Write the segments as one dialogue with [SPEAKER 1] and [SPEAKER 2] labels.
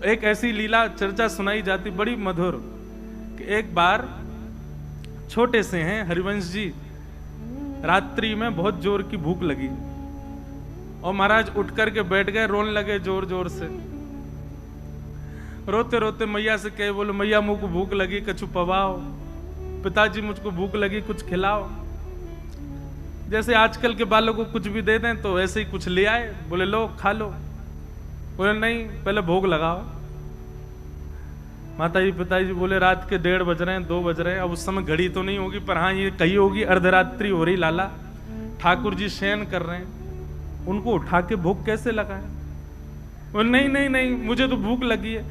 [SPEAKER 1] एक ऐसी लीला चर्चा सुनाई जाती बड़ी मधुर कि एक बार छोटे से हैं हरिवंश जी, रात्रि में बहुत जोर की भूख लगी और महाराज उठ करके बैठ गए, रोने लगे जोर जोर से। रोते रोते मैया से कहे, बोले मैया मुझको भूख लगी, कछु पवाओ। पिताजी मुझको भूख लगी, कुछ खिलाओ। जैसे आजकल के बालों को कुछ भी दे दें तो ऐसे ही कुछ ले आए, बोले लो खा लो। बोले नहीं, पहले भोग लगाओ। माताजी पिताजी बोले रात के 1:30 बज रहे हैं, 2 बज रहे हैं। अब उस समय घड़ी तो नहीं होगी, पर हाँ ये कही होगी अर्धरात्रि हो रही लाला। ठाकुर जी शयन कर रहे हैं, उनको उठा के भोग कैसे लगाए? बोले नहीं नहीं नहीं, मुझे तो भूख लगी है।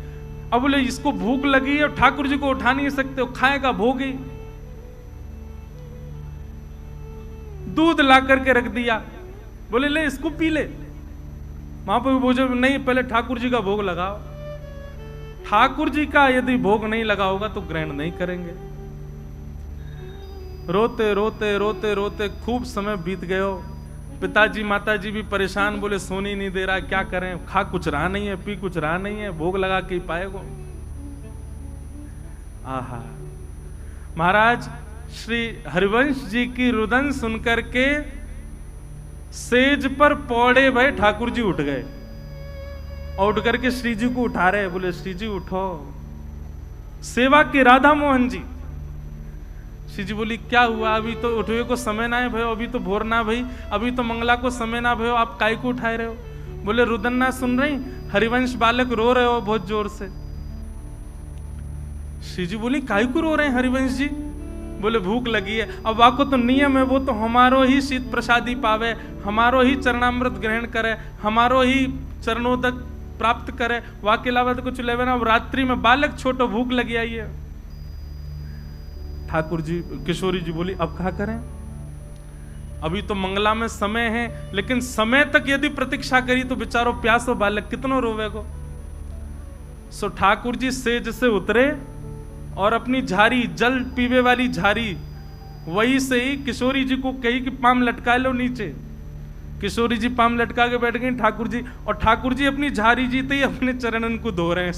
[SPEAKER 1] अब बोले इसको भूख लगी है और ठाकुर जी को उठा नहीं सकते हो, खाएगा भोग ही। दूध ला करके रख दिया, बोले ले इसको पी ले। वहां पर बोझे नहीं, पहले ठाकुर जी का भोग लगाओ। ठाकुर जी का यदि भोग नहीं लगा होगा तो ग्रहण नहीं करेंगे। रोते रोते रोते रोते खूब समय बीत गयो। पिताजी माताजी भी परेशान, बोले सोनी नहीं दे रहा, क्या करें? खा कुछ रहा नहीं है, पी कुछ रहा नहीं है, भोग लगा के ही पाएगो। आहा, महाराज श्री हरिवंश जी की रुदन सुनकर के सेज पर पौड़े भय ठाकुर जी उठ गए और उठ करके श्री जी को उठा रहे। बोले श्री जी उठो, सेवा के राधा मोहन जी। श्री जी बोली क्या हुआ? अभी तो उठवे को समय ना है भयो, अभी तो भोर ना भई, अभी तो मंगला को समय ना भयो, आप काय को उठाए रहे हो? बोले रुदन ना सुन रही, हरिवंश बालक रो रहे हो बहुत जोर से। श्री जी बोली काय को रो रहे हैं हरिवंश जी? बोले भूख लगी है। अब वाको तो नियम है, वो तो हमारो ही शीत प्रसादी पावे, हमारो ही चरणामृत ग्रहण करे, हमारो ही चरणोदक प्राप्त करे, वहां के अलावा तो कुछ लेवे ना। अब रात्रि में बालक छोटो भूख लगी आई है। ठाकुर जी किशोरी जी बोली अब क्या करें? अभी तो मंगला में समय है, लेकिन समय तक यदि प्रतीक्षा करी तो बेचारो प्यासो बालक कितनो रोवेगो। सो ठाकुर जी सेज से उतरे और अपनी झारी, जल पीवे वाली झारी, वही से ही किशोरी जी को कही कि पाम लटका लो नीचे। किशोरी जी पाम लटका के बैठ गई ठाकुर जी, और ठाकुर जी अपनी झारी जीते ही अपने चरणन को धो रहे हैं।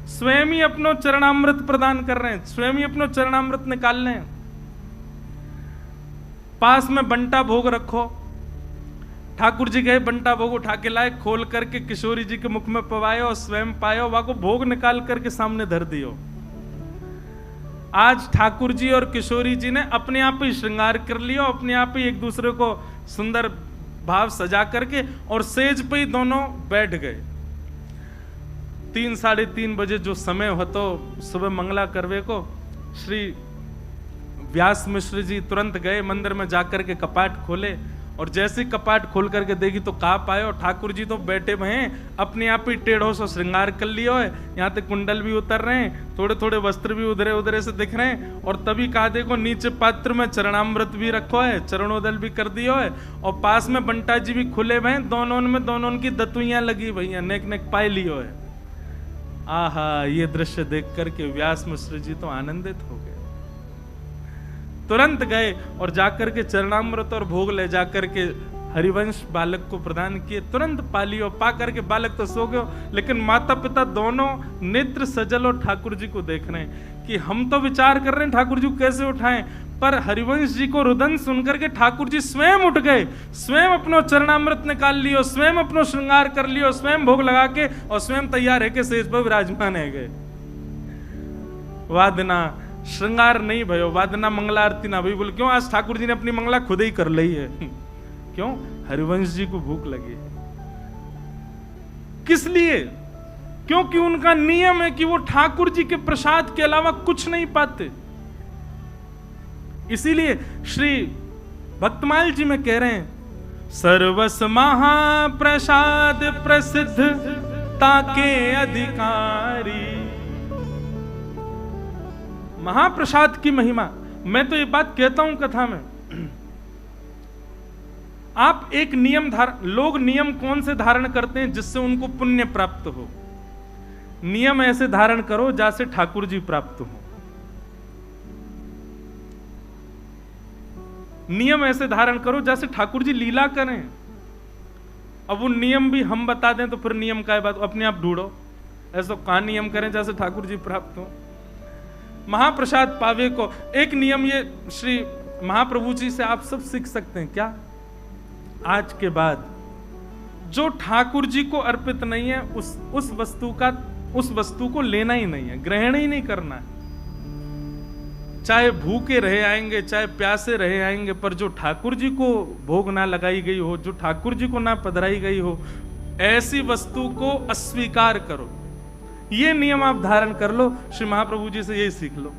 [SPEAKER 1] स्वयं ही अपनो चरणामृत प्रदान कर रहे हैं, स्वयं ही अपनो चरणामृत निकाल रहे हैं। पास में बंटा भोग रखो। ठाकुर जी गए, बंटा भोग उठा के लाए, खोल करके किशोरी जी के मुख में पवायो और स्वयं पायो, वहां को भोग निकाल करके सामने धर दियो। आज ठाकुर जी और किशोरी जी ने अपने आप ही श्रृंगार कर लिया, अपने आप ही एक दूसरे को सुंदर भाव सजा करके और सेज पे ही दोनों बैठ गए। 3 साढ़े 3 बजे जो समय हो तो सुबह मंगला करवे को श्री व्यास मिश्र जी तुरंत गए मंदिर में जाकर के कपाट खोले, और जैसे कपाट खोल करके देखी तो कहा पाए और ठाकुर जी तो बैठे हुए हैं, अपने आप ही टेढ़ों से श्रृंगार कर लिया है। यहाँ तक कुंडल भी उतर रहे हैं, थोड़े थोड़े वस्त्र भी उधरे उधरे से दिख रहे हैं, और तभी कहा देखो नीचे पात्र में चरणामृत भी रखो है, चरणोदल भी कर दियो है, और पास में बंटा जी भी खुले हुए हैं, दोनों की दतुइयां लगी हुई हैं, नेक नेक पाए लियो है। आहा, ये दृश्य देख करके व्यास मिश्र जी तो आनंदित हो गए। तुरंत गए और जाकर के चरणामृत और भोग ले जाकर के हरिवंश बालक को प्रदान किए। तुरंत पा लियो, पा करके बालक तो सो गयो, लेकिन माता पिता दोनों नेत्र सजल और ठाकुर जी को देख रहे हैं कि हम तो विचार कर रहे हैं ठाकुर जी को कैसे उठाएं, पर हरिवंश जी को रुदन सुनकर के ठाकुर जी स्वयं उठ गए, स्वयं अपनो चरणामृत निकाल लियो, स्वयं अपनो श्रृंगार कर लियो, स्वयं भोग लगा के और स्वयं तैयार है के सेज पर विराजमान है गए। वादना श्रृंगार नहीं भयो, वादना मंगला आरती ना भई। बोले क्यों? आज ठाकुर जी ने अपनी मंगला खुद ही कर ली है। क्यों? हरिवंश जी को भूख लगी। किस लिए? क्योंकि उनका नियम है कि वो ठाकुर जी के प्रसाद के अलावा कुछ नहीं पाते। इसीलिए श्री भक्तमाल जी में कह रहे हैं, सर्वस महाप्रसाद प्रसिद्ध ताके अधिकारी। महाप्रसाद की महिमा, मैं तो ये बात कहता हूं कथा में, आप एक नियम लोग नियम कौन से धारण करते हैं जिससे उनको पुण्य प्राप्त हो? नियम ऐसे धारण करो जैसे ठाकुर जी प्राप्त हो। नियम ऐसे धारण करो जैसे ठाकुर जी लीला करें। अब वो नियम भी हम बता दें तो फिर नियम का बात अपने आप ढूंढो। ऐसा कहाँ नियम करें जैसे ठाकुर जी प्राप्त हो। महाप्रसाद पावे को एक नियम ये श्री महाप्रभु जी से आप सब सीख सकते हैं। क्या? आज के बाद जो ठाकुर जी को अर्पित नहीं है उस वस्तु को लेना ही नहीं है, ग्रहण ही नहीं करना है। चाहे भूखे रहे आएंगे, चाहे प्यासे रहे आएंगे, पर जो ठाकुर जी को भोग ना लगाई गई हो, जो ठाकुर जी को ना पधराई गई हो, ऐसी वस्तु को अस्वीकार करो। ये नियम आप धारण कर लो, श्री महाप्रभु जी से यही सीख लो,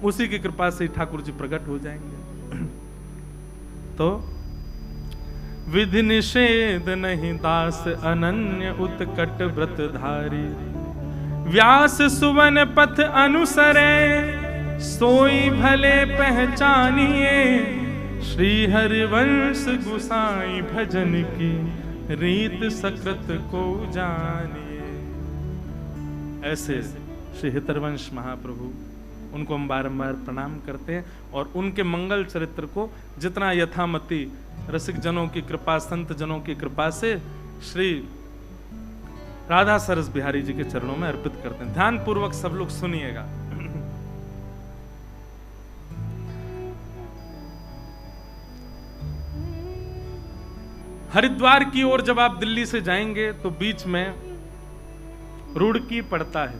[SPEAKER 1] उसी की कृपा से ठाकुर जी प्रकट हो जाएंगे। तो विधि निषेध नहीं दास अनन्य उत्कट व्रतधारी, व्यास सुवन पथ अनुसरे सोई भले पहचानिए, श्री हरिवंश गुसाई भजन की रीत सकृत को जानिए। ऐसे श्री हितरवंश महाप्रभु, उनको हम बारंबार प्रणाम करते हैं और उनके मंगल चरित्र को जितना यथामति रसिक जनों की कृपा, संत जनों की कृपा से श्री राधा सरस बिहारी जी के चरणों में अर्पित करते हैं। ध्यान पूर्वक सब लोग सुनिएगा। हरिद्वार की ओर जब आप दिल्ली से जाएंगे तो बीच में रुड़की पड़ता है,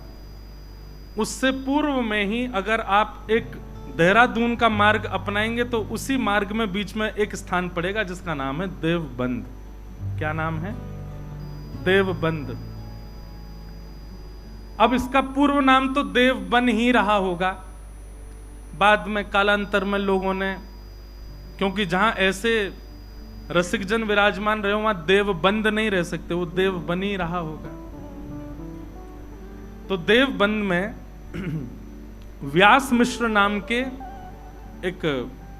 [SPEAKER 1] उससे पूर्व में ही अगर आप एक देहरादून का मार्ग अपनाएंगे तो उसी मार्ग में बीच में एक स्थान पड़ेगा जिसका नाम है देवबंद। क्या नाम है? देवबंद। अब इसका पूर्व नाम तो देवबन ही रहा होगा, बाद में कालांतर में लोगों ने, क्योंकि जहां ऐसे रसिक जन विराजमान रहे वहां देवबंद नहीं रह सकते, वो देवबन ही रहा होगा। तो देवबंद में व्यास मिश्र नाम के एक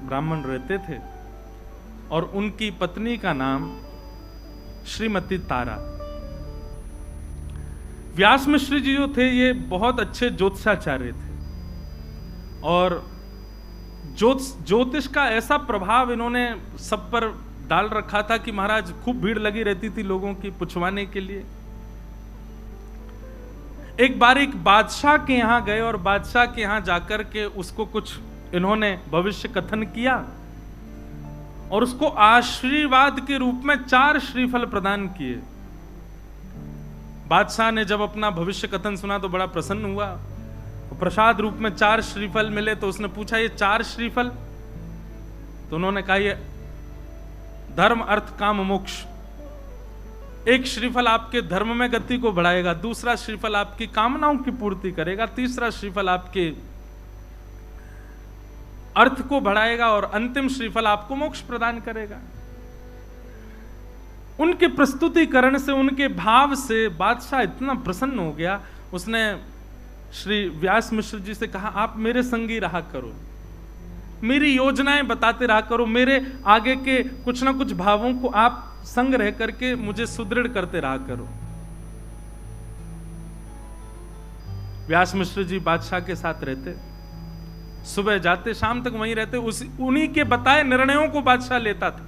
[SPEAKER 1] ब्राह्मण रहते थे और उनकी पत्नी का नाम श्रीमती तारा। व्यास मिश्र जी जो थे ये बहुत अच्छे ज्योतिषाचार्य थे और ज्योतिष का ऐसा प्रभाव इन्होंने सब पर डाल रखा था कि महाराज खूब भीड़ लगी रहती थी लोगों की पुछवाने के लिए। एक बार एक बादशाह के यहां गए और बादशाह के यहां जाकर के उसको कुछ इन्होंने भविष्य कथन किया और उसको आशीर्वाद के रूप में 4 श्रीफल प्रदान किए। बादशाह ने जब अपना भविष्य कथन सुना तो बड़ा प्रसन्न हुआ। प्रसाद रूप में 4 श्रीफल मिले तो उसने पूछा ये 4 श्रीफल? तो उन्होंने कहा ये धर्म अर्थ काम मोक्ष। एक श्रीफल आपके धर्म में गति को बढ़ाएगा, दूसरा श्रीफल आपकी कामनाओं की पूर्ति करेगा, तीसरा श्रीफल आपके अर्थ को बढ़ाएगा और अंतिम श्रीफल आपको मोक्ष प्रदान करेगा। उनके प्रस्तुतिकरण से, उनके भाव से बादशाह इतना प्रसन्न हो गया, उसने श्री व्यास मिश्र जी से कहा आप मेरे संगी रहा करो, मेरी योजनाएं बताते रहा करो, मेरे आगे के कुछ ना कुछ भावों को आप संग रह करके मुझे सुदृढ़ करते रहा करो। व्यास मिश्र जी बादशाह के साथ रहते, सुबह जाते शाम तक वहीं रहते, उन्हीं के बताए निर्णयों को बादशाह लेता था।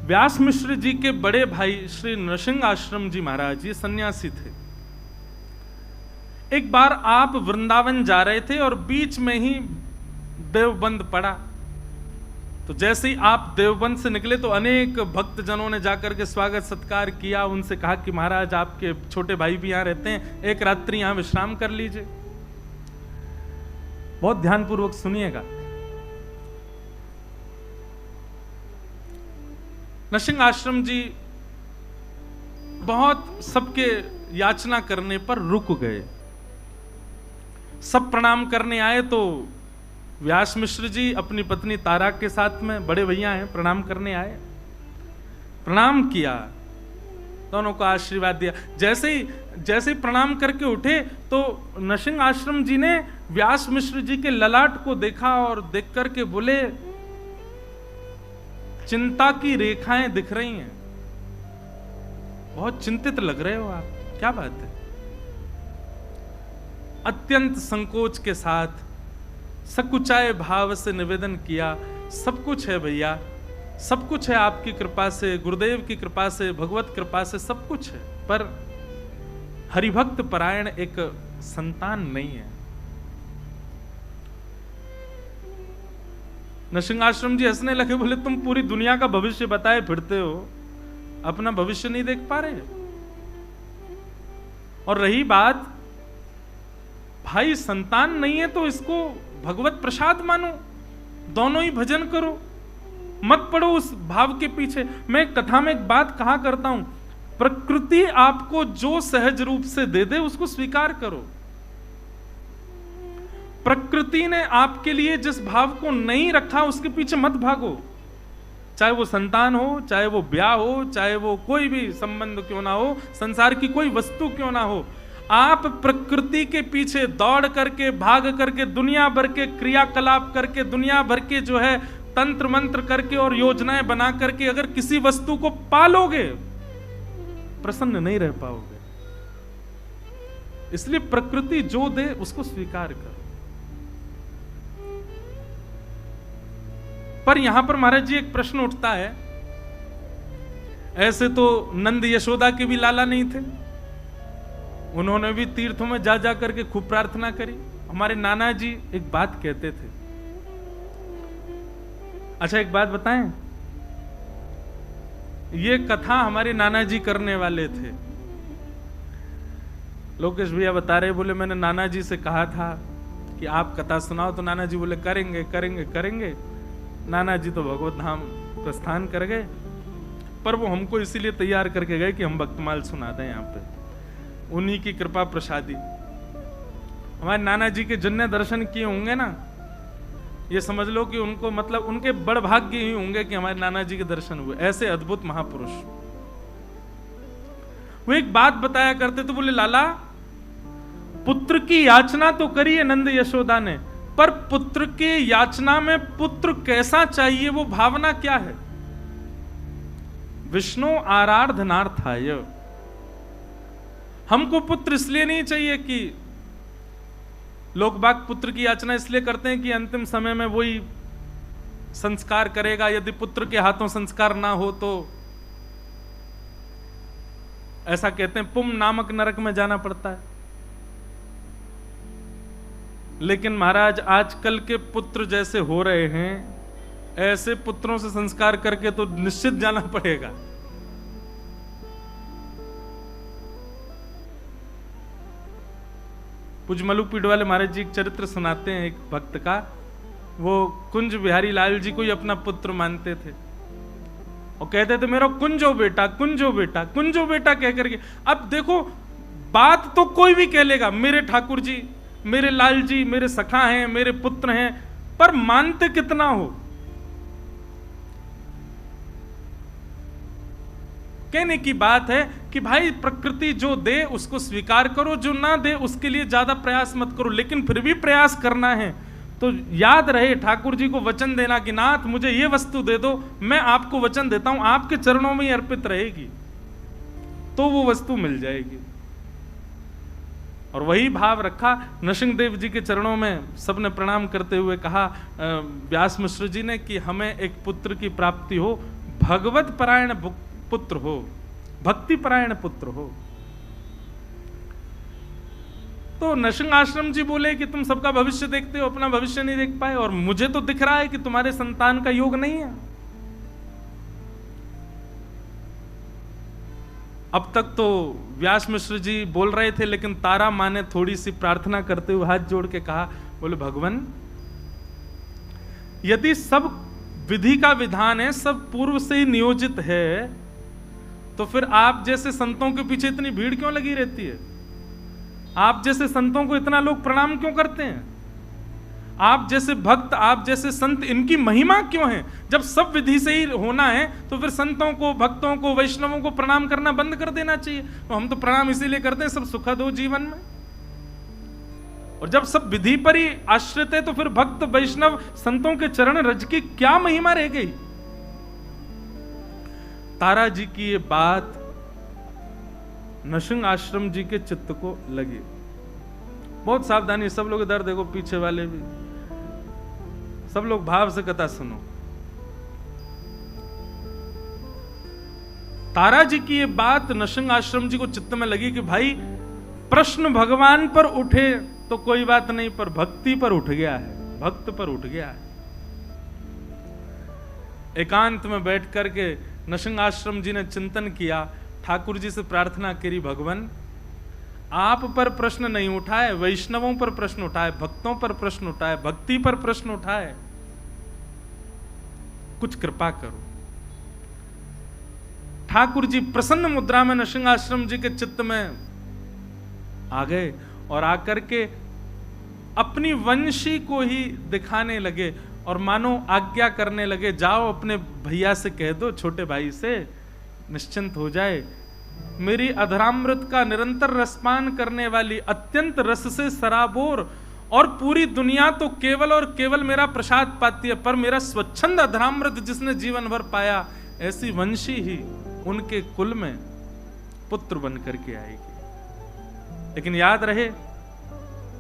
[SPEAKER 1] व्यास मिश्र जी के बड़े भाई श्री नृसिंह आश्रम जी महाराज ये सन्यासी थे। एक बार आप वृंदावन जा रहे थे और बीच में ही देवबंद पड़ा, तो जैसे ही आप देवबंद से निकले तो अनेक भक्त जनों ने जाकर के स्वागत सत्कार किया, उनसे कहा कि महाराज आपके छोटे भाई भी यहां रहते हैं, एक रात्रि यहां विश्राम कर लीजिए। बहुत ध्यानपूर्वक सुनिएगा। नृसिंह आश्रम जी बहुत सबके याचना करने पर रुक गए। सब प्रणाम करने आए तो व्यास मिश्र जी अपनी पत्नी तारा के साथ में, बड़े भैया हैं, प्रणाम करने आए, प्रणाम किया, दोनों को आशीर्वाद दिया। जैसे ही प्रणाम करके उठे तो नृसिंह आश्रम जी ने व्यास मिश्र जी के ललाट को देखा और देख करके बोले चिंता की रेखाएं दिख रही हैं, बहुत चिंतित लग रहे हो आप, क्या बात है? अत्यंत संकोच के साथ सकुचाए भाव से निवेदन किया, सब कुछ है भैया, सब कुछ है आपकी कृपा से, गुरुदेव की कृपा से, भगवत कृपा से सब कुछ है, पर हरिभक्त परायण एक संतान नहीं है। नरसिंहाश्रम जी हंसने लगे, बोले तुम पूरी दुनिया का भविष्य बताए फिरते हो, अपना भविष्य नहीं देख पा रहे। और रही बात भाई संतान नहीं है तो इसको भगवत प्रसाद मानो, दोनों ही भजन करो, मत पड़ो उस भाव के पीछे। मैं कथा में एक बात कहा करता हूं, प्रकृति आपको जो सहज रूप से दे दे उसको स्वीकार करो। प्रकृति ने आपके लिए जिस भाव को नहीं रखा उसके पीछे मत भागो, चाहे वो संतान हो, चाहे वो ब्याह हो, चाहे वो कोई भी संबंध क्यों ना हो, संसार की कोई वस्तु क्यों ना हो। आप प्रकृति के पीछे दौड़ करके, भाग करके, दुनिया भर के क्रियाकलाप करके, दुनिया भर के जो है तंत्र मंत्र करके और योजनाएं बना करके अगर किसी वस्तु को पालोगे, प्रसन्न नहीं रह पाओगे। इसलिए प्रकृति जो दे उसको स्वीकार करो। पर यहां पर महाराज जी एक प्रश्न उठता है, ऐसे तो नंद यशोदा के भी लाला नहीं थे, उन्होंने भी तीर्थों में जा जा करके खूब प्रार्थना करी। हमारे नाना जी एक बात कहते थे। अच्छा एक बात बताएं, ये कथा हमारे नाना जी करने वाले थे। लोकेश भैया बता रहे, बोले मैंने नाना जी से कहा था कि आप कथा सुनाओ, तो नाना जी बोले करेंगे करेंगे करेंगे। नाना जी तो भगवत धाम प्रस्थान कर गए, पर वो हमको इसीलिए तैयार करके गए कि हम भक्तमाल सुना दें यहाँ पे, उन्हीं की कृपा प्रसादी। हमारे नाना जी के जिनने दर्शन किए होंगे ना, ये समझ लो कि उनको मतलब उनके बड़ भाग्य ही होंगे कि हमारे नाना जी के दर्शन हुए। ऐसे अद्भुत महापुरुष। वो एक बात बताया करते तो बोले लाला, पुत्र की याचना तो करी है नंद यशोदा ने, पर पुत्र के याचना में पुत्र कैसा चाहिए वो भावना क्या है? विष्णु आराधनार्थाय। हमको पुत्र इसलिए नहीं चाहिए कि लोग बाग पुत्र की याचना इसलिए करते हैं कि अंतिम समय में वही संस्कार करेगा, यदि पुत्र के हाथों संस्कार ना हो तो ऐसा कहते हैं पुम नामक नरक में जाना पड़ता है। लेकिन महाराज आजकल के पुत्र जैसे हो रहे हैं, ऐसे पुत्रों से संस्कार करके तो निश्चित जाना पड़ेगा। पूज्य मलुकपीठ वाले महाराज जी एक चरित्र सुनाते हैं एक भक्त का। वो कुंज बिहारी लाल जी को ही अपना पुत्र मानते थे और कहते थे मेरा कुंजो बेटा, कुंजो बेटा, कुंजो बेटा कह करके। अब देखो बात तो कोई भी कह लेगा, मेरे ठाकुर जी, मेरे लाल जी, मेरे सखा हैं, मेरे पुत्र हैं, पर मानते कितना हो? कहने की बात है कि भाई प्रकृति जो दे उसको स्वीकार करो, जो ना दे उसके लिए ज्यादा प्रयास मत करो। लेकिन फिर भी प्रयास करना है तो याद रहे ठाकुर जी को वचन देना कि नाथ मुझे ये वस्तु दे दो, मैं आपको वचन देता हूं आपके चरणों में ही अर्पित रहेगी, तो वो वस्तु मिल जाएगी। और वही भाव रखा। नरसिंहदेव जी के चरणों में सबने प्रणाम करते हुए कहा व्यास मिश्र जी ने कि हमें एक पुत्र की प्राप्ति हो, भगवत परायण पुत्र हो, भक्ति परायण पुत्र हो। तो नरसिंह आश्रम जी बोले कि तुम सबका भविष्य देखते हो, अपना भविष्य नहीं देख पाए, और मुझे तो दिख रहा है कि तुम्हारे संतान का योग नहीं है। अब तक तो व्यास मिश्र जी बोल रहे थे, लेकिन तारा माँ ने थोड़ी सी प्रार्थना करते हुए हाथ जोड़ के कहा, बोले भगवान यदि सब विधि का विधान है, सब पूर्व से ही नियोजित है, तो फिर आप जैसे संतों के पीछे इतनी भीड़ क्यों लगी रहती है? आप जैसे संतों को इतना लोग प्रणाम क्यों करते हैं? आप जैसे भक्त, आप जैसे संत, इनकी महिमा क्यों है? जब सब विधि से ही होना है तो फिर संतों को, भक्तों को, वैष्णवों को प्रणाम करना बंद कर देना चाहिए। तो हम तो प्रणाम इसीलिए करते हैं सब सुखद हो जीवन में। और जब सब विधि पर ही आश्रित है तो फिर भक्त, वैष्णव, संतों के चरण रज की क्या महिमा रह गई? तारा जी की ये बात नरसिंह आश्रम जी के चित्त को लगी। बहुत सावधानी, सब लोग इधर देखो, पीछे वाले भी, सब लोग भाव से कथा सुनो। तारा जी की ये बात नृसिंह आश्रम जी को चित्त में लगी कि भाई प्रश्न भगवान पर उठे तो कोई बात नहीं, पर भक्ति पर उठ गया है, भक्त पर उठ गया है। एकांत में बैठ करके नृसिंह आश्रम जी ने चिंतन किया, ठाकुर जी से प्रार्थना करी, भगवान आप पर प्रश्न नहीं उठाए, वैष्णवों पर प्रश्न उठाए, भक्तों पर प्रश्न उठाए, भक्ति पर प्रश्न उठाए, कुछ कृपा करो। ठाकुर जी प्रसन्न मुद्रा में नृसिंह आश्रम जी के चित्त में आ गए और आकर के अपनी वंशी को ही दिखाने लगे और मानो आज्ञा करने लगे, जाओ अपने भैया से कह दो, छोटे भाई से, निश्चिंत हो जाए। मेरी अधरामृत का निरंतर रसपान करने वाली, अत्यंत रस से सराबोर और पूरी दुनिया तो केवल और केवल मेरा प्रसाद पाती है, पर मेरा स्वच्छंद अधरामृत जिसने जीवन भर पाया, ऐसी वंशी ही उनके कुल में पुत्र बन करके आएगी। लेकिन याद रहे,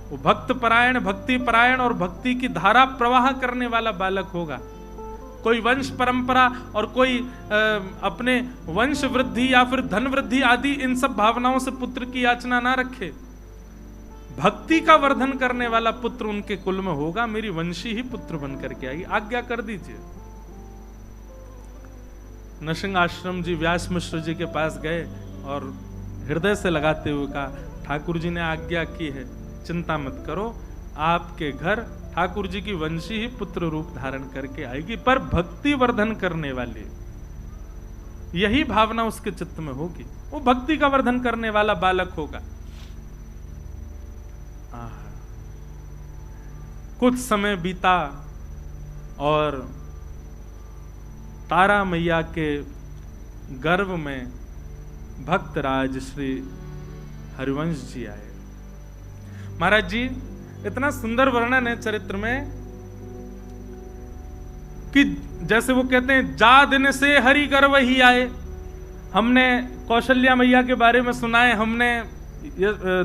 [SPEAKER 1] वो भक्त परायण, भक्ति परायण और भक्ति की धारा प्रवाह करने वाला बालक होगा। कोई वंश परंपरा और कोई अपने वंश वृद्धि या फिर धन वृद्धि आदि इन सब भावनाओं से पुत्र की याचना ना रखे। भक्ति का वर्धन करने वाला पुत्र उनके कुल में होगा, मेरी वंशी ही पुत्र बन करके आएगी, आज्ञा कर दीजिए। नृसिंह आश्रम जी व्यास मिश्र जी के पास गए और हृदय से लगाते हुए कहा, ठाकुर जी ने आज्ञा की है, चिंता मत करो, आपके घर ठाकुर जी की वंशी ही पुत्र रूप धारण करके आएगी, पर भक्ति वर्धन करने वाली यही भावना उसके चित्त में होगी, वो भक्ति का वर्धन करने वाला बालक होगा। कुछ समय बीता और तारा मैया के गर्भ में भक्तराज श्री हरिवंश जी आए। महाराज जी, इतना सुंदर वर्णन है चरित्र में कि जैसे वो कहते हैं, जा दिन से हरि गर्भ ही आए। हमने कौशल्या मैया के बारे में सुना है, हमने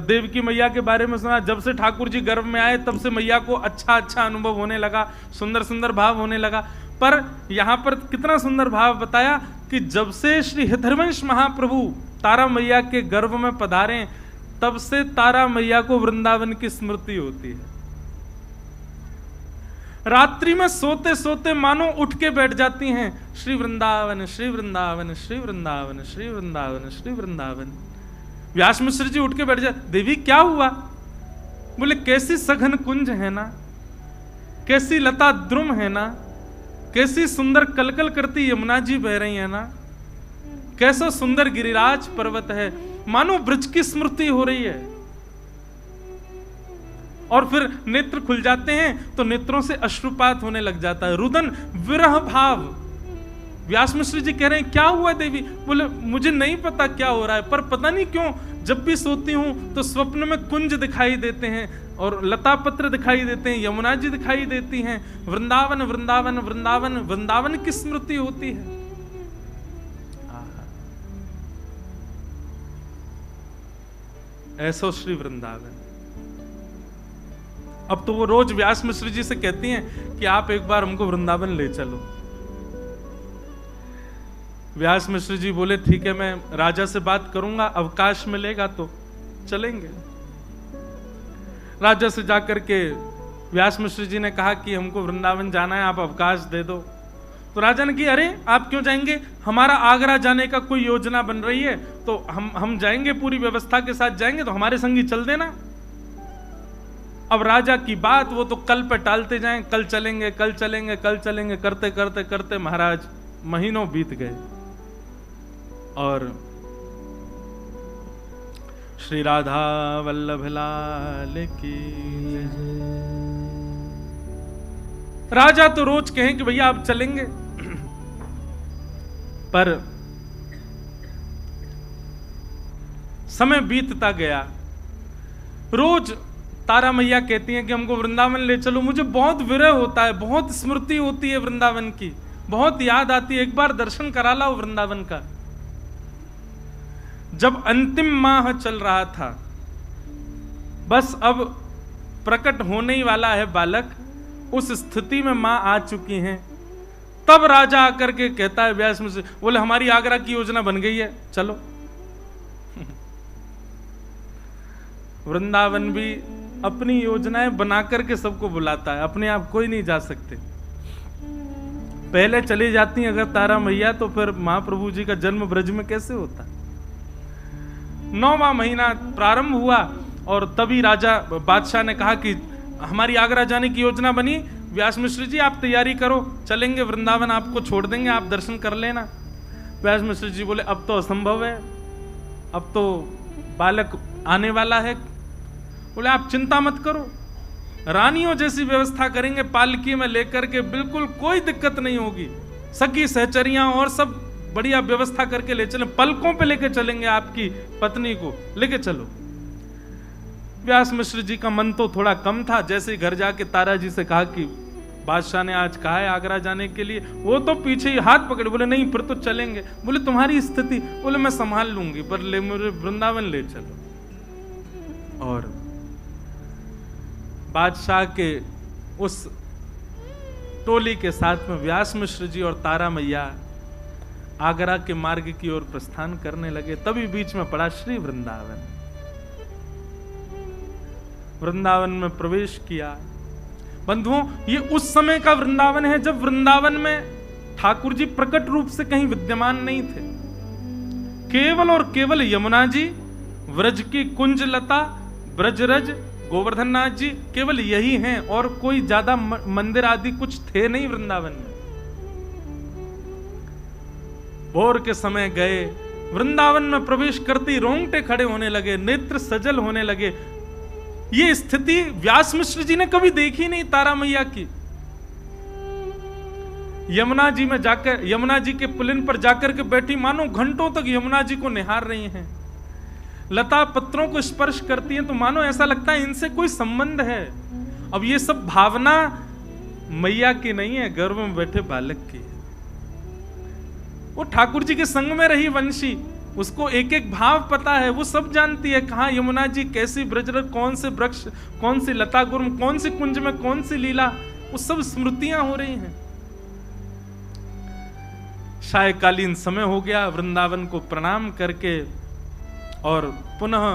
[SPEAKER 1] देवकी मैया के बारे में सुना। जब से ठाकुर जी गर्भ में आए तब से मैया को अच्छा अच्छा अनुभव होने लगा, सुंदर सुंदर भाव होने लगा। पर यहां पर कितना सुंदर भाव बताया कि जब से श्री हरिवंश महाप्रभु तारा मैया के गर्भ में पधारे, तब से तारा मैया को वृंदावन की स्मृति होती है। रात्रि में सोते सोते मानो उठ के बैठ जाती हैं, श्री वृंदावन श्री वृंदावन श्री वृंदावन श्री वृंदावन श्री वृंदावन। व्यास मिश्र जी उठ के बैठ जाते, देवी क्या हुआ? बोले, कैसी सघन कुंज है ना, कैसी लता द्रुम है ना, कैसी सुंदर कलकल करती यमुना जी बह रही है ना, कैसा सुंदर गिरिराज पर्वत है, मानो ब्रज की स्मृति हो रही है। और फिर नेत्र खुल जाते हैं तो नेत्रों से अश्रुपात होने लग जाता है, रुदन विरह भाव। व्यास मिश्र जी कह रहे हैं, क्या हुआ देवी? बोले, मुझे नहीं पता क्या हो रहा है, पर पता नहीं क्यों जब भी सोती हूं तो स्वप्न में कुंज दिखाई देते हैं और लता पत्र दिखाई देते हैं, यमुना जी दिखाई देती हैं, वृंदावन वृंदावन वृंदावन वृंदावन की स्मृति होती है। ऐसो श्री वृंदावन। अब तो वो रोज व्यास मिश्र जी से कहती हैं कि आप एक बार हमको वृंदावन ले चलो। व्यास मिश्र जी बोले, ठीक है, मैं राजा से बात करूंगा, अवकाश मिलेगा तो चलेंगे। राजा से जाकर के व्यास मिश्र जी ने कहा कि हमको वृंदावन जाना है, आप अवकाश दे दो। तो राजा ने कहा, अरे आप क्यों जाएंगे, हमारा आगरा जाने का कोई योजना बन रही है, तो हम जाएंगे, पूरी व्यवस्था के साथ जाएंगे, तो हमारे संग ही चल देना। अब राजा की बात वो तो कल पे टालते जाएं, कल चलेंगे कल चलेंगे कल चलेंगे, करते करते करते महाराज महीनों बीत गए और श्री राधा वल्लभ लाल की। राजा तो रोज कहें कि भैया आप चलेंगे, पर समय बीतता गया। रोज तारा मैया कहती हैं कि हमको वृंदावन ले चलो, मुझे बहुत विरह होता है, बहुत स्मृति होती है वृंदावन की, बहुत याद आती है, एक बार दर्शन करा लाओ वृंदावन का। जब अंतिम माह चल रहा था, बस अब प्रकट होने ही वाला है बालक, उस स्थिति में मां आ चुकी हैं तब राजा आकर के कहता है व्यास मिश्र, बोले हमारी आगरा की योजना बन गई है, चलो। वृंदावन भी अपनी योजनाएं बना करके सबको बुलाता है, अपने आप कोई नहीं जा सकते। पहले चली जाती अगर तारा मैया तो फिर महाप्रभु जी का जन्म ब्रज में कैसे होता। 9वां महीना प्रारंभ हुआ और तभी राजा बादशाह ने कहा कि हमारी आगरा जाने की योजना बनी, व्यास मिश्र जी आप तैयारी करो, चलेंगे वृंदावन, आपको छोड़ देंगे, आप दर्शन कर लेना। व्यास मिश्र जी बोले अब तो असंभव है, अब तो बालक आने वाला है। बोले आप चिंता मत करो, रानियों जैसी व्यवस्था करेंगे, पालकी में लेकर के, बिल्कुल कोई दिक्कत नहीं होगी, सखी सहचरियां और सब बढ़िया व्यवस्था करके ले चलें, पलकों पे लेके चलेंगे, आपकी पत्नी को लेके चलो। व्यास मिश्र जी का मन तो थोड़ा कम था, जैसे ही घर जाके तारा जी से कहा कि बादशाह ने आज कहा है आगरा जाने के लिए, वो तो पीछे ही हाथ पकड़े, बोले नहीं फिर तो चलेंगे। बोले तुम्हारी स्थिति, बोले मैं संभाल लूंगी, पर ले मुझे वृंदावन ले चलो। और बादशाह के उस टोली के साथ में व्यास मिश्र जी और तारा मैया आगरा के मार्ग की ओर प्रस्थान करने लगे। तभी बीच में पड़ा श्री वृंदावन। वृंदावन में प्रवेश किया। बंधुओं, ये उस समय का वृंदावन है जब वृंदावन में ठाकुर जी प्रकट रूप से कहीं विद्यमान नहीं थे। केवल और केवल यमुना जी, व्रज की कुंजलता, ब्रजरज, गोवर्धन नाथ जी, केवल यही हैं और कोई ज्यादा मंदिर आदि कुछ थे नहीं वृंदावन में। भोर के समय गए, वृंदावन में प्रवेश करते रोंगटे खड़े होने लगे, नेत्र सजल होने लगे। ये स्थिति व्यास मिश्र जी ने कभी देखी नहीं तारा मैया की। यमुना जी में जाकर, यमुना जी के पुलिन पर जाकर के बैठी, मानो घंटों तक यमुना जी को निहार रही हैं। लता पत्रों को स्पर्श करती हैं तो मानो ऐसा लगता है इनसे कोई संबंध है। अब ये सब भावना मैया की नहीं है, गर्भ में बैठे बालक की है। वो ठाकुर जी के संग में रही वंशी, उसको एक एक भाव पता है, वो सब जानती है कहाँ यमुना जी, कैसी ब्रजरज, कौन से वृक्ष, कौन सी लता गुर्म, कौन सी कुंज में कौन सी लीला, वो सब स्मृतियां हो रही हैं। सायकालीन समय हो गया, वृंदावन को प्रणाम करके और पुनः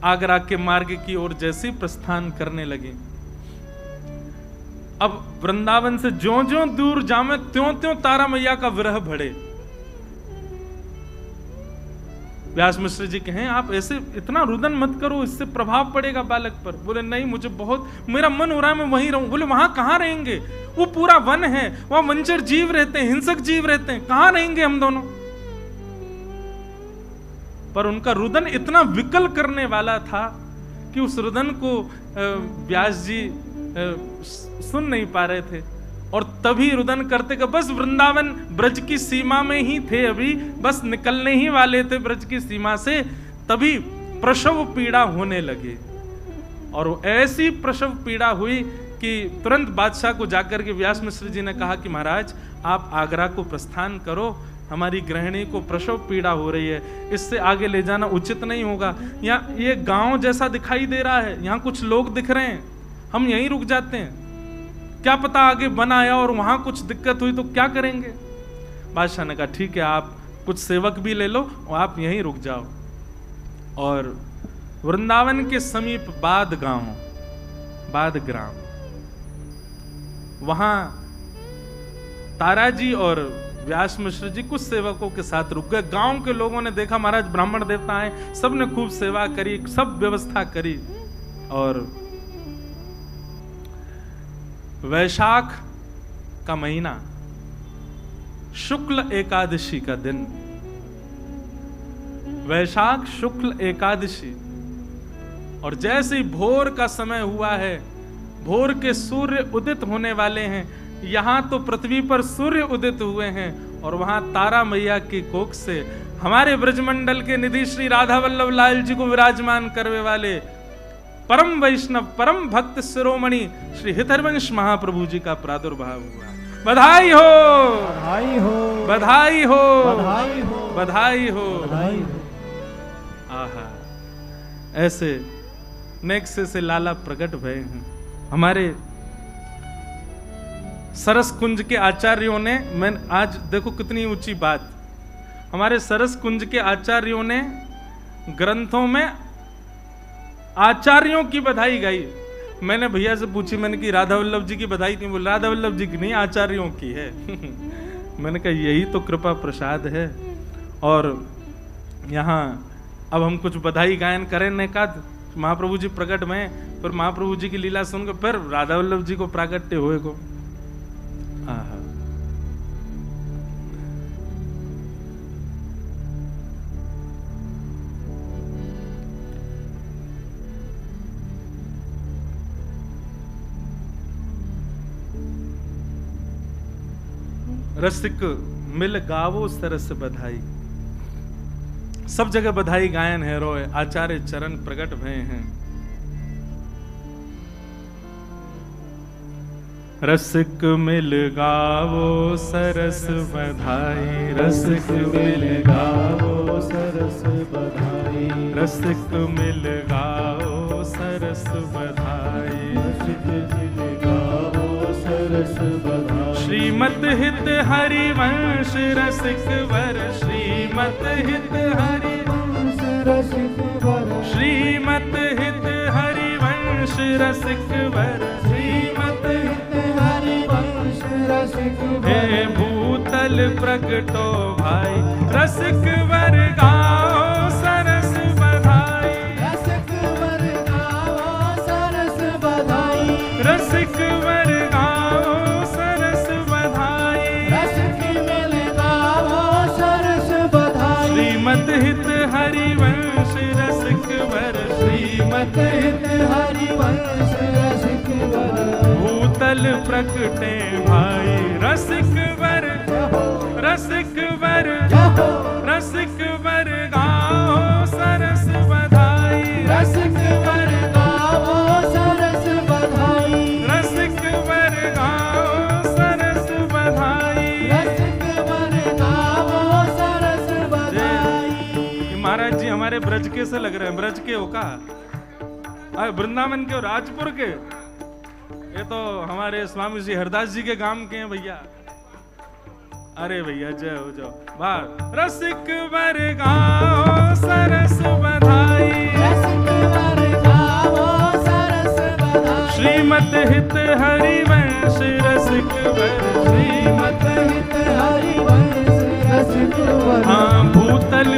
[SPEAKER 1] आगरा के मार्ग की ओर जैसे प्रस्थान करने लगे। अब वृंदावन से ज्यों-ज्यों दूर जामे त्यों-त्यों तारा मैया का विरह बढ़े। व्यास मिश्र जी कहें आप ऐसे इतना रुदन मत करो, इससे प्रभाव पड़ेगा बालक पर। बोले नहीं, मुझे बहुत, मेरा मन हो रहा है मैं वहीं रहूं। बोले वहां कहां रहेंगे, वो पूरा वन है, वहां वंचर जीव रहते हैं, हिंसक जीव रहते हैं, कहां रहेंगे हम दोनों। पर उनका रुदन इतना विकल करने वाला था कि उस रुदन को व्यास जी सुन नहीं पा रहे थे। और तभी रुदन करते का बस वृंदावन ब्रज की सीमा में ही थे, अभी बस निकलने ही वाले थे ब्रज की सीमा से, तभी प्रसव पीड़ा होने लगे। और ऐसी प्रसव पीड़ा हुई कि तुरंत बादशाह को जाकर के व्यास मिश्र जी ने कहा कि महाराज आप आगरा को प्रस्थान करो, हमारी गृहिणी को प्रसव पीड़ा हो रही है, इससे आगे ले जाना उचित नहीं होगा। यहाँ ये गांव जैसा दिखाई दे रहा है, यहाँ कुछ लोग दिख रहे हैं, हम यहीं रुक जाते हैं, क्या पता आगे बन आया और वहां कुछ दिक्कत हुई तो क्या करेंगे। बादशाह ने कहा ठीक है, आप कुछ सेवक भी ले लो और आप यहीं रुक जाओ। और वृंदावन के समीप बाद गांव, बाद ग्राम, वहां तारा जी और व्यास मिश्र जी कुछ सेवकों के साथ रुक गए। गांव के लोगों ने देखा महाराज ब्राह्मण देवता आए, सबने खूब सेवा करी, सब व्यवस्था करी। और वैशाख का महीना, शुक्ल एकादशी का दिन, वैशाख शुक्ल एकादशी, और जैसे ही भोर का समय हुआ है, भोर के सूर्य उदित होने वाले हैं, यहां तो पृथ्वी पर सूर्य उदित हुए हैं और वहां तारा मैया की कोख से हमारे ब्रजमंडल के निधि श्री राधा वल्लभ लाल जी को विराजमान करने वाले परम वैष्णव, परम भक्त शिरोमणि श्री हितरवंश महाप्रभु जी का प्रादुर्भाव हुआ। बधाई हो, बधाई हो, बधाई हो, बधाई हो, बधाई हो, बधाई हो। आहा, ऐसे नेक्से से लाला प्रकट भय हैं। हमारे सरस कुंज के आचार्यों ने, मैं आज देखो कितनी ऊंची बात, हमारे सरस कुंज के आचार्यों ने ग्रंथों में आचार्यों की बधाई गाई। मैंने भैया से पूछी, मैंने कि राधा वल्लभ जी की बधाई नहीं, बोल राधा वल्लभ जी की नहीं, आचार्यों की है। मैंने कहा यही तो कृपा प्रसाद है। और यहाँ अब हम कुछ बधाई गायन करें का, महाप्रभु जी प्रकट में, फिर महाप्रभु जी की लीला सुनकर फिर राधा वल्लभ जी को प्राकट्य हुए को। आहा। रसिक मिल गावो सरस बधाई, सब जगह बधाई गायन है रोए, आचार्य चरण प्रकट भय हैं। रसिक मिल गावो सरस बधाई, रसिक मिल गावो सरस बधाई, रसिक मिल गावो सरस बधाई, रसिक मिल गावो सरस बधाई। श्रीमत हित हरिवंश रसिक वर, श्रीमत हित हरिवंश रसिक वर, श्रीमत हित हरिवंश रसिक वर, श्रीमत हित हरिवंश रसिक वर। हे भूतल प्रगटो भाई, रसिक वर गाओ सरस बधाई, रसिक वर गाओ सरस बधाई, रसिक वर गाओ सरस बधाई, रसिक मिल गाओ सरस बधाई। श्रीमत हित हरिवंश रसिक वर, श्रीमत हित हरिवंश रसिक वर। भूतल प्रगटे भाई, रसिक वर, रसिक वर, रसिक वर गाओ सरस बधाई, रसिक वर गाओ सरस बधाई, रसिक वर गाओ सरस बधाई, रसिक वर गाओ सरस बधाई। महाराज जी हमारे ब्रज के से लग रहे हैं, ब्रज के हो का, वृंदावन के हो, राजपुर के, ये तो हमारे स्वामी जी हरदास जी के गांव के हैं भैया। अरे भैया जय हो जाओ। बाहर रसिक वर गाओ सरस बधाई, रसिक वर गाओ सरस बधाई। श्रीमत हित हरिवंश रसिक वर, श्रीमत हित हरिवंश रसिक वर। हाँ भूतल